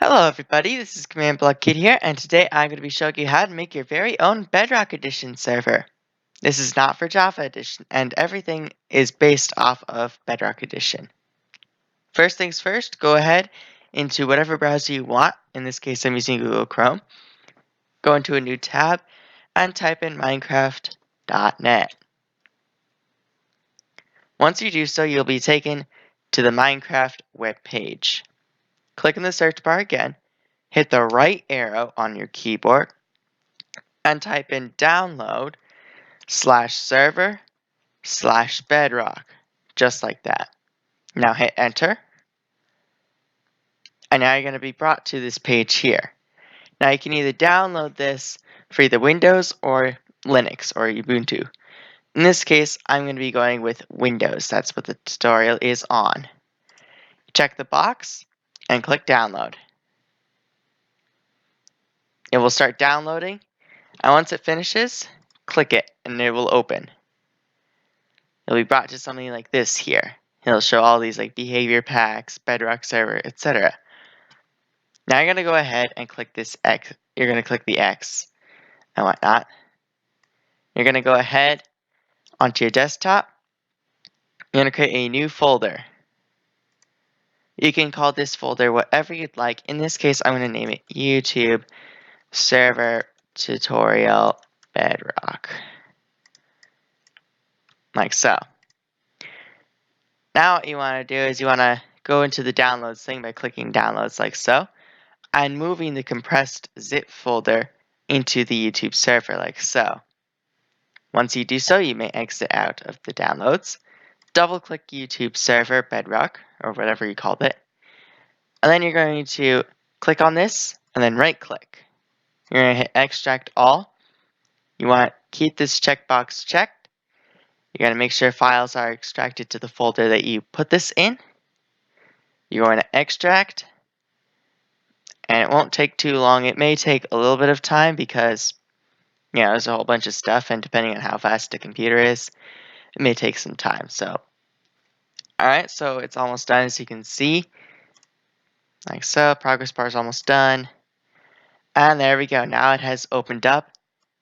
Hello everybody, this is Command Block Kid here, and today I'm going to be showing you how to make your very own Bedrock Edition server. This is not for Java Edition, and everything is based off of Bedrock Edition. First things first, go ahead into whatever browser you want. In this case, I'm using Google Chrome. Go into a new tab and type in Minecraft.net. Once you do so, you'll be taken to the Minecraft web page. Click in the search bar again. Hit the right arrow on your keyboard and type in download/server/bedrock, just like that. Now hit enter, and now you're going to be brought to this page here. Now you can either download this for either Windows or Linux or Ubuntu. In this case, I'm going to be going with Windows. That's what the tutorial is on. Check the box and click download. It will start downloading, and once it finishes, click it and it will open. You'll be brought to something like this here. It'll show all these like behavior packs, Bedrock Server, etc. Now you're going to go ahead and click this X. You're going to click the X and whatnot. You're going to go ahead onto your desktop. You're going to create a new folder. You can call this folder whatever you'd like. In this case, I'm going to name it YouTube Server Tutorial Bedrock. Like so. Now what you want to do is you want to go into the downloads thing by clicking downloads like so, and moving the compressed zip folder into the YouTube server like so. Once you do so, you may exit out of the downloads, double click YouTube server Bedrock, or whatever you called it, and then you're going to click on this and then right click. You're going to hit extract all. You want to keep this checkbox checked. You're going to make sure files are extracted to the folder that you put this in. You're going to extract, and it won't take too long. It may take a little bit of time because there's a whole bunch of stuff, and depending on how fast the computer is, it may take some time. So, alright, so it's almost done, as you can see. Like so, progress bar is almost done. And there we go, now it has opened up.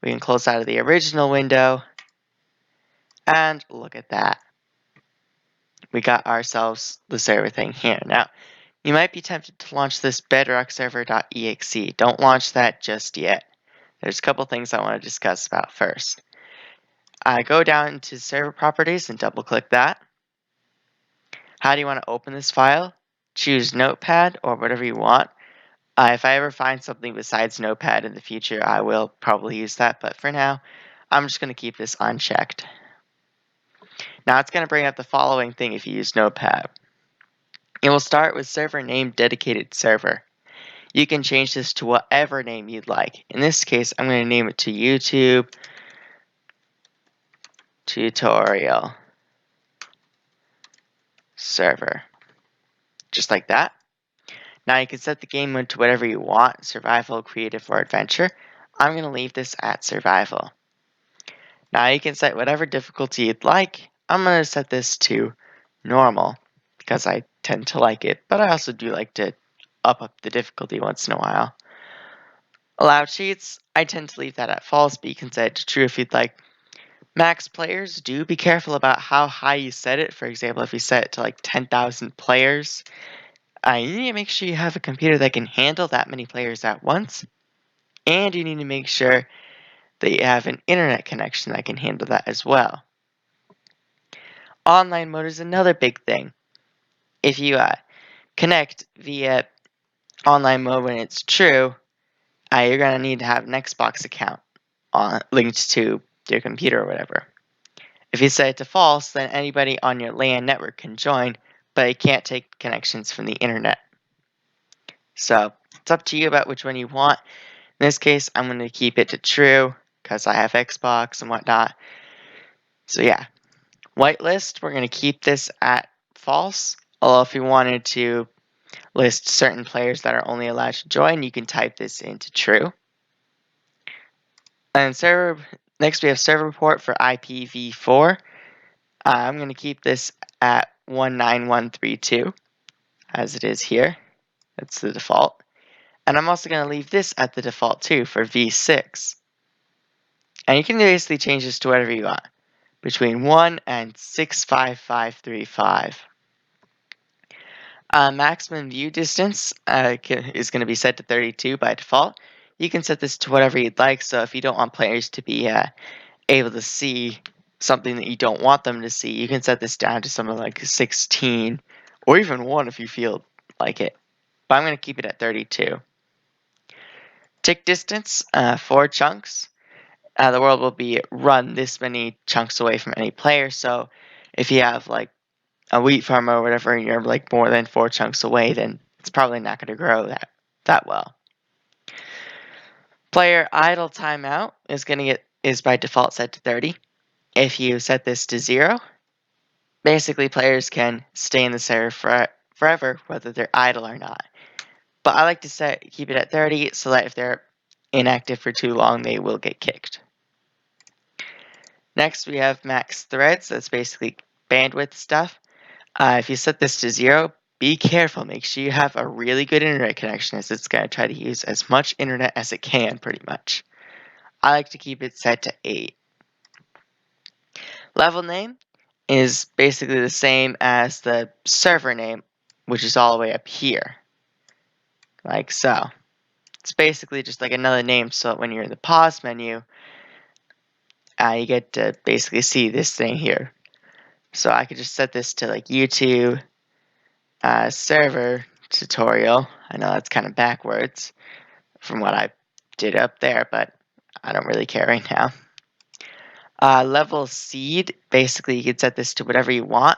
We can close out of the original window. And look at that. We got ourselves the server thing here. Now, you might be tempted to launch this bedrockserver.exe. Don't launch that just yet. There's a couple things I want to discuss about first. Go down into server properties and double click that. How do you want to open this file? Choose Notepad or whatever you want. If I ever find something besides Notepad in the future, I will probably use that, but for now, I'm just going to keep this unchecked. Now it's going to bring up the following thing if you use Notepad. It will start with server name dedicated server. You can change this to whatever name you'd like. In this case, I'm going to name it to YouTube Tutorial Server. Just like that. Now you can set the game mode to whatever you want, survival, creative, or adventure. I'm going to leave this at survival. Now you can set whatever difficulty you'd like. I'm going to set this to normal because I tend to like it, but I also do like to up the difficulty once in a while. Allow cheats, I tend to leave that at false, but you can set it to true if you'd like. Max players, do be careful about how high you set it. For example, if you set it to like 10,000 players, you need to make sure you have a computer that can handle that many players at once. And you need to make sure that you have an internet connection that can handle that as well. Online mode is another big thing. If you connect via online mode when it's true, you're going to need to have an Xbox account linked to your computer or whatever. If you set it to false, then anybody on your LAN network can join, but it can't take connections from the internet. So it's up to you about which one you want. In this case, I'm going to keep it to true because I have Xbox and whatnot. So yeah, whitelist, we're going to keep this at false. Although if you wanted to list certain players that are only allowed to join, you can type this into true. And next we have server port for IPv4. I'm going to keep this at 19132 as it is here. That's the default. And I'm also going to leave this at the default too for v6. And you can basically change this to whatever you want, between 1 and 65535. Maximum view distance is going to be set to 32 by default. You can set this to whatever you'd like, so if you don't want players to be able to see something that you don't want them to see, you can set this down to something like 16, or even 1 if you feel like it. But I'm going to keep it at 32. Tick distance, 4 chunks. The world will be run this many chunks away from any player, so if you have like a wheat farm or whatever, and you're like more than 4 chunks away, then it's probably not going to grow that well. Player idle timeout is by default set to 30. If you set this to 0, basically players can stay in the server forever, whether they're idle or not. But I like to keep it at 30 so that if they're inactive for too long, they will get kicked. Next, we have max threads. That's basically bandwidth stuff. If you set this to 0, be careful. Make sure you have a really good internet connection, as it's going to try to use as much internet as it can, pretty much. I like to keep it set to 8. Level name is basically the same as the server name, which is all the way up here, like so. It's basically just like another name, so when you're in the pause menu, you get to basically see this thing here. So I could just set this to like YouTube server tutorial. I know that's kind of backwards from what I did up there, but I don't really care right now. Level seed, basically you can set this to whatever you want.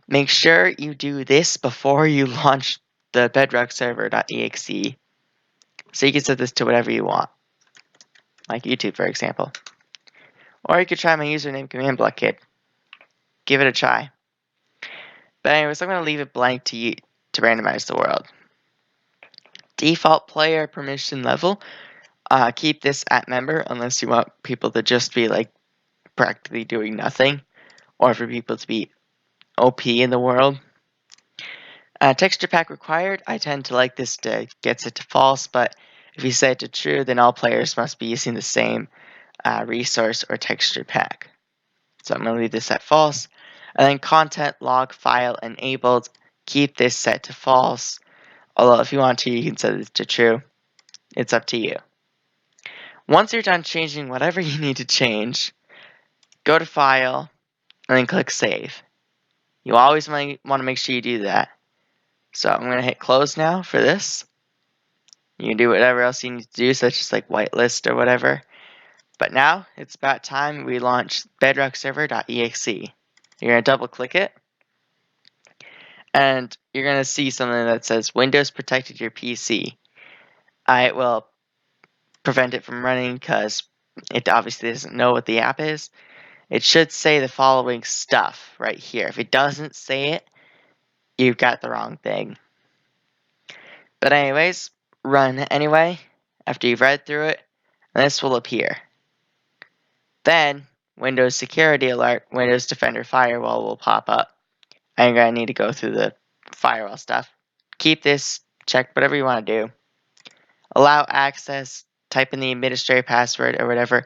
Make sure you do this before you launch the Bedrock Server.exe. So you can set this to whatever you want, like YouTube, for example. Or you could try my username command block kid. Give it a try. But anyways, I'm going to leave it blank to randomize the world. Default player permission level. Keep this at member unless you want people to just be like practically doing nothing, or for people to be OP in the world. Texture pack required. I tend to like this to get set to false, but if you set it to true, then all players must be using the same resource or texture pack. So I'm going to leave this at false. And then content log file enabled. Keep this set to false. Although if you want to, you can set it to true. It's up to you. Once you're done changing whatever you need to change, go to File, and then click Save. You always want to make sure you do that. So I'm going to hit Close now for this. You can do whatever else you need to do, such as like whitelist or whatever. But now, it's about time we launch Bedrock Server.exe. You're going to double click it, and you're going to see something that says Windows protected your PC. It will prevent it from running because it obviously doesn't know what the app is. It should say the following stuff right here. If it doesn't say it, you've got the wrong thing. But anyways, run anyway after you've read through it, and this will appear. Then, Windows Security Alert, Windows Defender Firewall will pop up. And you're going to need to go through the firewall stuff. Keep this, check whatever you want to do. Allow access, type in the administrator password or whatever,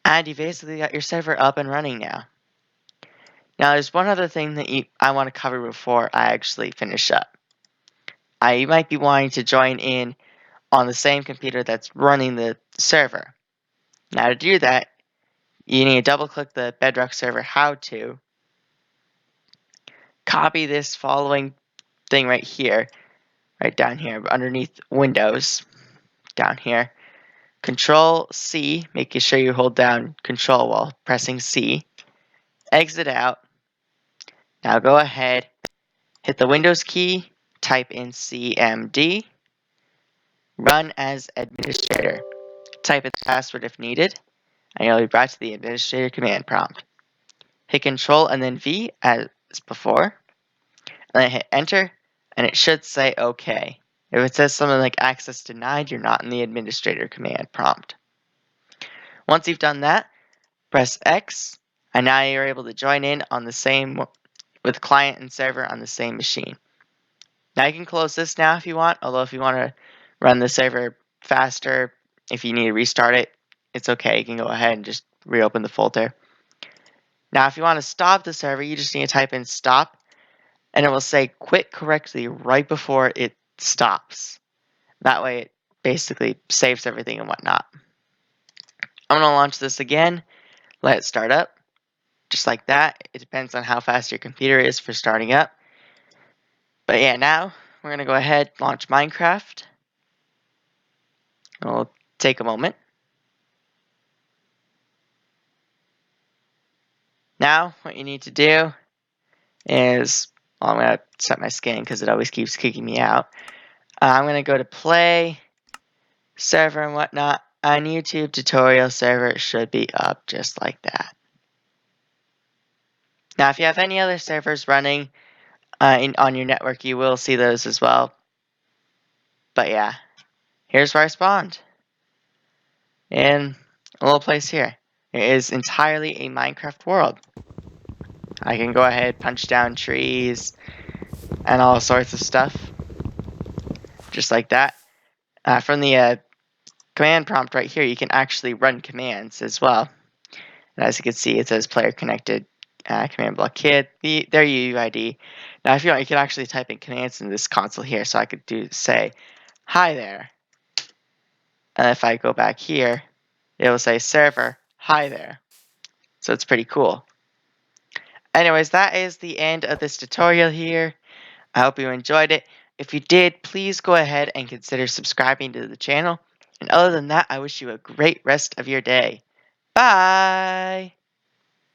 and you basically got your server up and running now. Now, there's one other thing that I want to cover before I actually finish up. You might be wanting to join in on the same computer that's running the server. Now, to do that, you need to double-click the Bedrock Server how-to, copy this following thing right here, right down here, underneath Windows, down here. Control-C, making sure you hold down Control while pressing C. Exit out. Now go ahead, hit the Windows key, type in CMD, run as administrator. Type in the password if needed, and you'll be brought to the administrator command prompt. Hit Control and then V as before, and then hit Enter, and it should say OK. If it says something like access denied, you're not in the administrator command prompt. Once you've done that, press X, and now you're able to join in on the same with client and server on the same machine. Now you can close this now if you want, although if you want to run the server faster. If you need to restart it, it's okay. You can go ahead and just reopen the folder. Now, if you want to stop the server, you just need to type in stop, and it will say quit correctly right before it stops. That way, it basically saves everything and whatnot. I'm going to launch this again, let it start up, just like that. It depends on how fast your computer is for starting up. But yeah, now we're going to go ahead, launch Minecraft. It'll take a moment. Now, what you need to do is, well, I'm going to set my skin because it always keeps kicking me out. I'm going to go to play, server and whatnot, on YouTube tutorial server. It should be up just like that. Now, if you have any other servers running on your network, you will see those as well. But yeah, here's where I spawned. In a little place here. It is entirely a Minecraft world. I can go ahead, punch down trees, and all sorts of stuff. Just like that. From the command prompt right here, you can actually run commands as well. And as you can see, it says player connected command block kit, their UUID. Now, if you want, you can actually type in commands in this console here. So I could say, hi there. And if I go back here, it will say server, hi there. So it's pretty cool. Anyways, that is the end of this tutorial here. I hope you enjoyed it. If you did, please go ahead and consider subscribing to the channel. And other than that, I wish you a great rest of your day. Bye!